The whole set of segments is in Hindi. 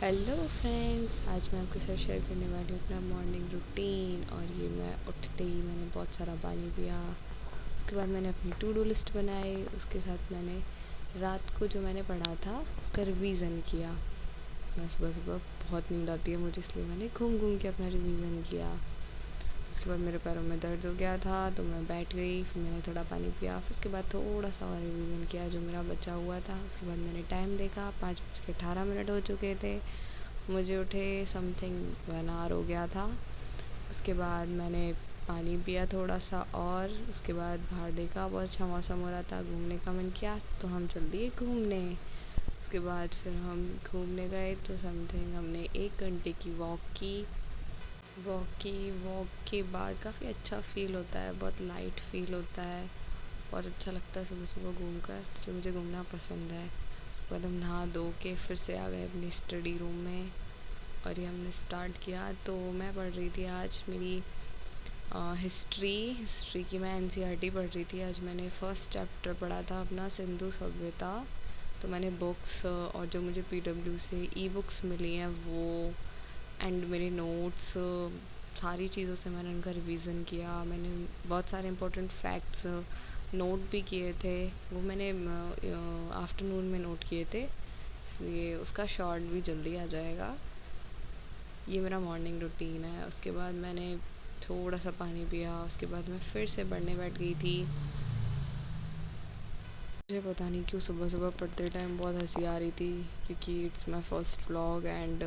हेलो फ्रेंड्स, आज मैं आपके साथ शेयर करने वाली हूँ अपना मॉर्निंग रूटीन। और ये मैं उठते ही मैंने बहुत सारा पानी पिया। उसके बाद मैंने अपनी टू डू लिस्ट बनाई। उसके साथ मैंने रात को जो मैंने पढ़ा था उसका रिवीज़न किया। मैं सुबह सुबह बहुत नींद आती है मुझे, इसलिए मैंने घूम घूम के अपना रिवीज़न किया। उसके बाद मेरे पैरों में दर्द हो गया था तो मैं बैठ गई, फिर मैंने थोड़ा पानी पिया। फिर उसके बाद थोड़ा सा और रिवीज़न किया जो मेरा बचा हुआ था। उसके बाद मैंने टाइम देखा, 5:18 हो चुके थे। मुझे उठे समथिंग 1 आवर हो गया था। उसके बाद मैंने पानी पिया थोड़ा सा, और उसके बाद बाहर देखा, बहुत अच्छा मौसम हो रहा था, घूमने का मन किया तो हम चल दिए घूमने। उसके बाद फिर हम घूमने गए तो समथिंग हमने 1 घंटे की वॉक के बाद काफ़ी अच्छा फ़ील होता है, बहुत लाइट फ़ील होता है, बहुत अच्छा लगता है सुबह सुबह घूम कर, इसलिए मुझे घूमना पसंद है। उसके बाद हम नहा धो के फिर से आ गए अपनी स्टडी रूम में, और ये हमने स्टार्ट किया। तो मैं पढ़ रही थी आज मेरी हिस्ट्री की। मैं एनसीईआरटी पढ़ रही थी। आज मैंने फर्स्ट चैप्टर पढ़ा था अपना, सिंधु सभ्यता। तो मैंने बुक्स और जो मुझे पीडब्ल्यू से ई बुक्स मिली हैं वो, एंड मेरे नोट्स, सारी चीज़ों से मैंने उनका रिवीज़न किया। मैंने बहुत सारे इंपॉर्टेंट फैक्ट्स नोट भी किए थे। वो मैंने आफ्टरनून में नोट किए थे, इसलिए उसका शॉर्ट भी जल्दी आ जाएगा। ये मेरा मॉर्निंग रूटीन है। उसके बाद मैंने थोड़ा सा पानी पिया। उसके बाद मैं फिर से पढ़ने बैठ गई थी। मुझे पता नहीं क्यों सुबह सुबह पढ़ते टाइम बहुत हंसी आ रही थी, क्योंकि it's my first vlog and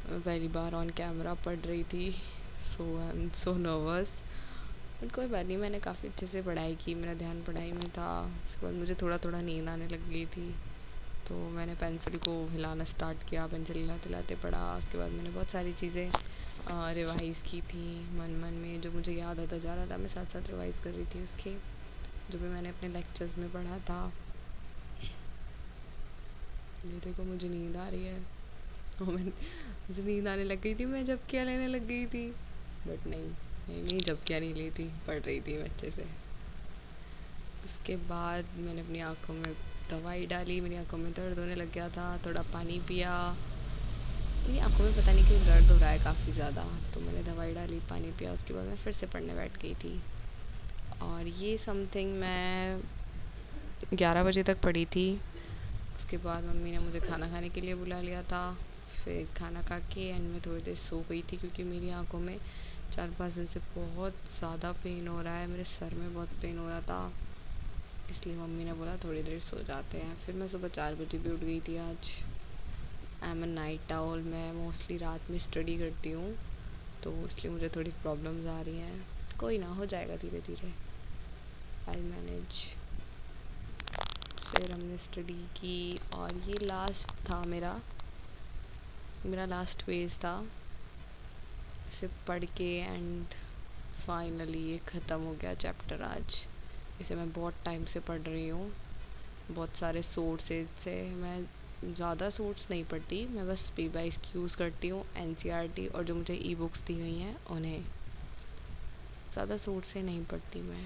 पहली बार ऑन कैमरा पढ़ रही थी। So I am so nervous, but कोई बात नहीं। मैंने काफ़ी अच्छे से पढ़ाई की, मेरा ध्यान पढ़ाई में था। उसके बाद मुझे थोड़ा थोड़ा नींद आने लग गई थी, तो मैंने पेंसिल को हिलाना स्टार्ट किया, पेंसिल हिलाते हिलाते पढ़ा। उसके बाद मैंने बहुत सारी चीज़ें रिवाइज़ की थी मन मन में, जो मुझे याद आता जा रहा था। मैं साथ साथ रिवाइज़ कर रही थी उसके, जो भी मैंने अपने लेक्चर्स में पढ़ा था। ये देखो, मुझे नींद आ रही है। और मुझे नींद आने लग गई थी, मैं झपकियाँ लेने लग गई थी, बट नहीं नहीं नहीं, झपकियाँ नहीं ली थी, पढ़ रही थी मैं अच्छे से। उसके बाद मैंने अपनी आँखों में दवाई डाली, मेरी आँखों में दर्द होने लग गया था। थोड़ा पानी पिया, मेरी आँखों में पता नहीं क्यों दर्द हो रहा है काफ़ी ज़्यादा, तो मैंने दवाई डाली, पानी पिया। उसके बाद मैं फिर से पढ़ने बैठ गई थी। और ये समथिंग मैं 11 बजे तक पढ़ी थी। उसके बाद मम्मी ने मुझे खाना खाने के लिए बुला लिया था। फिर खाना खा के एंड में थोड़ी देर सो गई थी, क्योंकि मेरी आँखों में 4-5 दिन से बहुत ज़्यादा पेन हो रहा है, मेरे सर में बहुत पेन हो रहा था, इसलिए मम्मी ने बोला थोड़ी देर सो जाते हैं। फिर मैं सुबह 4 बजे भी उठ गई थी आज। I am a night owl, मैं मोस्टली रात में स्टडी करती हूँ, तो इसलिए मुझे थोड़ी प्रॉब्लम्स आ रही हैं। कोई ना, हो जाएगा धीरे धीरे, आई मैनेज। फिर हमने स्टडी की, और ये लास्ट था मेरा लास्ट पेज था। इसे पढ़ के एंड फाइनली ये ख़त्म हो गया चैप्टर आज। इसे मैं बहुत टाइम से पढ़ रही हूँ, बहुत सारे सोर्सेज से। मैं ज़्यादा सोर्स नहीं पढ़ती, मैं बस पी बाई यूज़ करती हूँ, एनसीईआरटी और जो मुझे ई बुक्स दी गई हैं उन्हें। ज़्यादा सोर्स से नहीं पढ़ती मैं,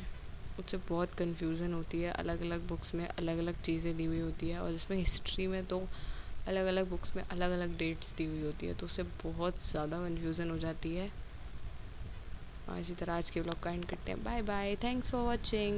मुझसे बहुत कन्फ्यूज़न होती है। अलग अलग बुक्स में अलग अलग चीज़ें दी हुई होती है, और जिसमें हिस्ट्री में तो अलग अलग बुक्स में अलग अलग डेट्स दी हुई होती है, तो उससे बहुत ज़्यादा कन्फ्यूज़न हो जाती है। और इसी तरह आज के ब्लॉग का एंड करते हैं। Bye bye, thanks for watching.